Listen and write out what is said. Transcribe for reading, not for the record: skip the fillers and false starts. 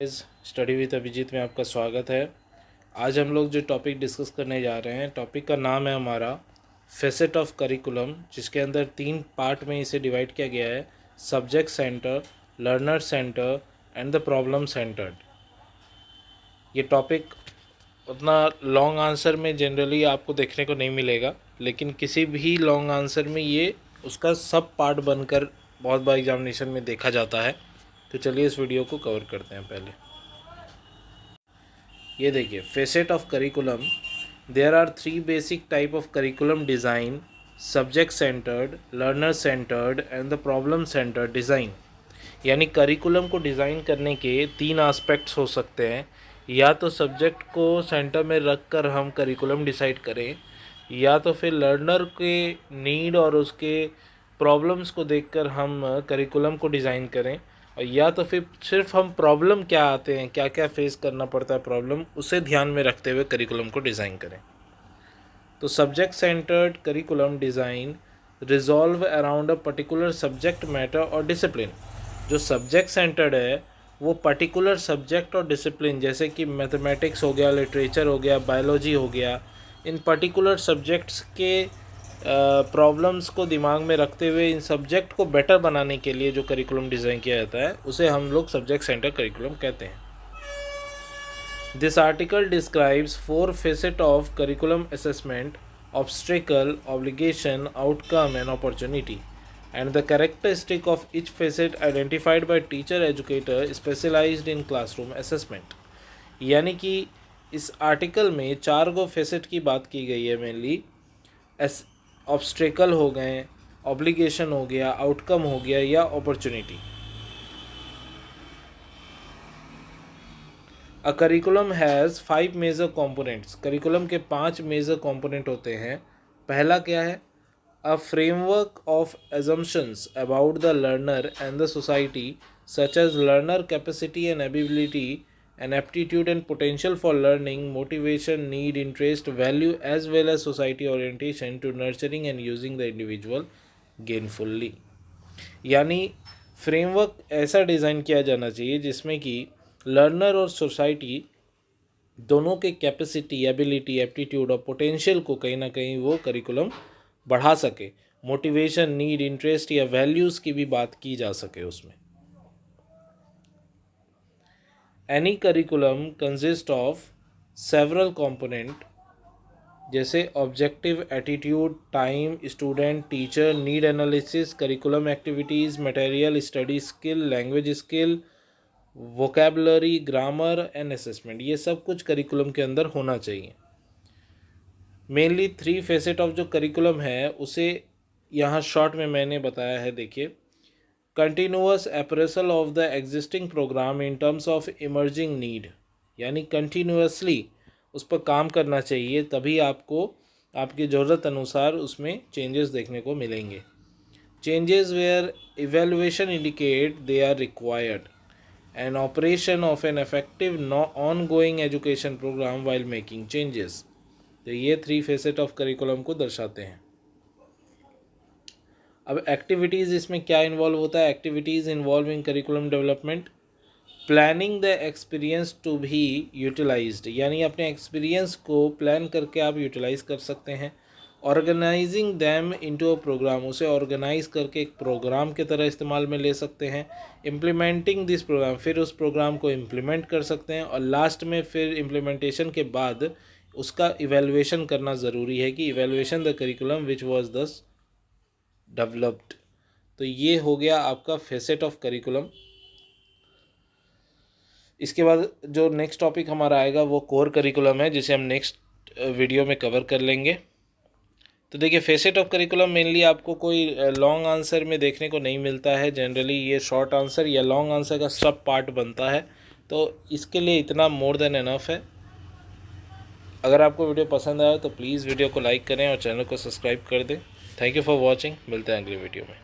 इस study with Abhijit में आपका स्वागत है। आज हम लोग जो टॉपिक डिस्कस करने जा रहे हैं, टॉपिक का नाम है हमारा फेसेट ऑफ करिकुलम, जिसके अंदर 3 पार्ट में इसे डिवाइड किया गया है: subject centre, learner centre and the problem centred. ये टॉपिक उतना लॉन्ग आंसर में जनरली आपको देखने को नहीं मिलेगा, लेकिन किसी भी लॉन्ग आंसर में ये उसका सब पार्ट बनकर बहुत बार एग्जामिनेशन में देखा जाता है। तो चलिए इस वीडियो को कवर करते हैं। पहले ये देखिए, facet of curriculum. There are 3 basic type of curriculum design: subject centred, learner centred and the problem centred design. यानी करिकुलम को डिज़ाइन करने के 3 एस्पेक्ट्स हो सकते हैं। या तो सब्जेक्ट को सेंटर में रख कर हम करिकुलम डिसाइड करें, या तो फिर लर्नर के नीड और उसके प्रॉब्लम्स को देखकर हम करिकुलम को डिज़ाइन करें, और या तो फिर सिर्फ हम प्रॉब्लम क्या आते हैं, क्या क्या फेस करना पड़ता है प्रॉब्लम, उसे ध्यान में रखते हुए करिकुलम को डिज़ाइन करें। तो subject centred curriculum design resolve around a particular subject matter और डिसिप्लिन। जो सब्जेक्ट सेंटर्ड है वो पर्टिकुलर सब्जेक्ट और डिसिप्लिन, जैसे कि मैथमेटिक्स हो गया, लिटरेचर हो गया, बायोलॉजी हो गया, इन पर्टिकुलर सब्जेक्ट्स के प्रॉब्लम्स को दिमाग में रखते हुए इन सब्जेक्ट को बेटर बनाने के लिए जो करिकुलम डिज़ाइन किया जाता है उसे हम लोग सब्जेक्ट सेंटर करिकुलम कहते हैं। This article describes 4 facet of curriculum assessment: obstacle, obligation, outcome and opportunity, and the characteristic of each facet identified by teacher educator specialized in classroom assessment। यानी कि इस आर्टिकल में 4 गो फेसेट की बात की गई है मेनली। ऑब्स्टेकल हो गए, ऑब्लिगेशन हो गया, आउटकम हो गया, या opportunity. A curriculum has 5 major components. Curriculum के 5 मेजर कंपोनेंट होते हैं। पहला क्या है? A framework of assumptions about the learner and the society, such as learner capacity and ability, and aptitude and potential for learning, motivation, need, interest, value, as well as society orientation to nurturing and using the individual gainfully। यानी framework ऐसा design किया जाना चाहिए जिसमें कि learner और society दोनों के कैपेसिटी, एबिलिटी, एप्टीट्यूड और पोटेंशियल को कहीं ना कहीं वो करिकुलम बढ़ा सके। मोटिवेशन, नीड, इंटरेस्ट या वैल्यूज़ की भी बात की जा सके उसमें। Any curriculum consist of several component, जैसे objective, attitude, time, student, teacher, need analysis, curriculum activities, material, study skill, language skill, vocabulary, grammar and assessment. ये सब कुछ करिकुलम के अंदर होना चाहिए। मेनली 3 फेसेट ऑफ जो करिकुलम है उसे यहाँ शॉर्ट में मैंने बताया है। देखिए, continuous appraisal of the existing programme in terms of emerging need, यानी कंटिन्यूअसली उस पर काम करना चाहिए, तभी आपको आपकी ज़रूरत अनुसार उसमें चेंजेस देखने को मिलेंगे। Changes where evaluation indicate they are required, and operation of an effective ongoing education programme while making changes. तो ये 3 फेसेट ऑफ करिकुलम को दर्शाते हैं। अब एक्टिविटीज़ इसमें क्या इन्वॉल्व होता है? Activities involve in curriculum development: planning the experience to be utilised, यानी अपने एक्सपीरियंस को प्लान करके आप यूटिलाइज कर सकते हैं। Organising them into a programme, उसे ऑर्गेनाइज करके एक प्रोग्राम की तरह इस्तेमाल में ले सकते हैं। इम्प्लीमेंटिंग दिस प्रोग्राम, फिर उस प्रोग्राम को इम्प्लीमेंट कर सकते हैं, और लास्ट में फिर इम्प्लीमेंटेशन के बाद उसका इवेलुएशन करना ज़रूरी है कि evaluation the curriculum which was दस डेवलप्ड। तो ये हो गया आपका फेसेट ऑफ करिकुलम। इसके बाद जो नेक्स्ट टॉपिक हमारा आएगा वो कोर करिकुलम है, जिसे हम नेक्स्ट वीडियो में कवर कर लेंगे। तो देखिए, फेसेट ऑफ करिकुलम मेनली आपको कोई लॉन्ग आंसर में देखने को नहीं मिलता है। जनरली ये शॉर्ट आंसर या लॉन्ग आंसर का सब पार्ट बनता है, तो इसके लिए इतना मोर देन एनफ है। अगर आपको वीडियो पसंद आया तो प्लीज़ वीडियो को लाइक करें और चैनल को सब्सक्राइब कर दें। Thank you for watching. मिलते हैं अगले वीडियो में।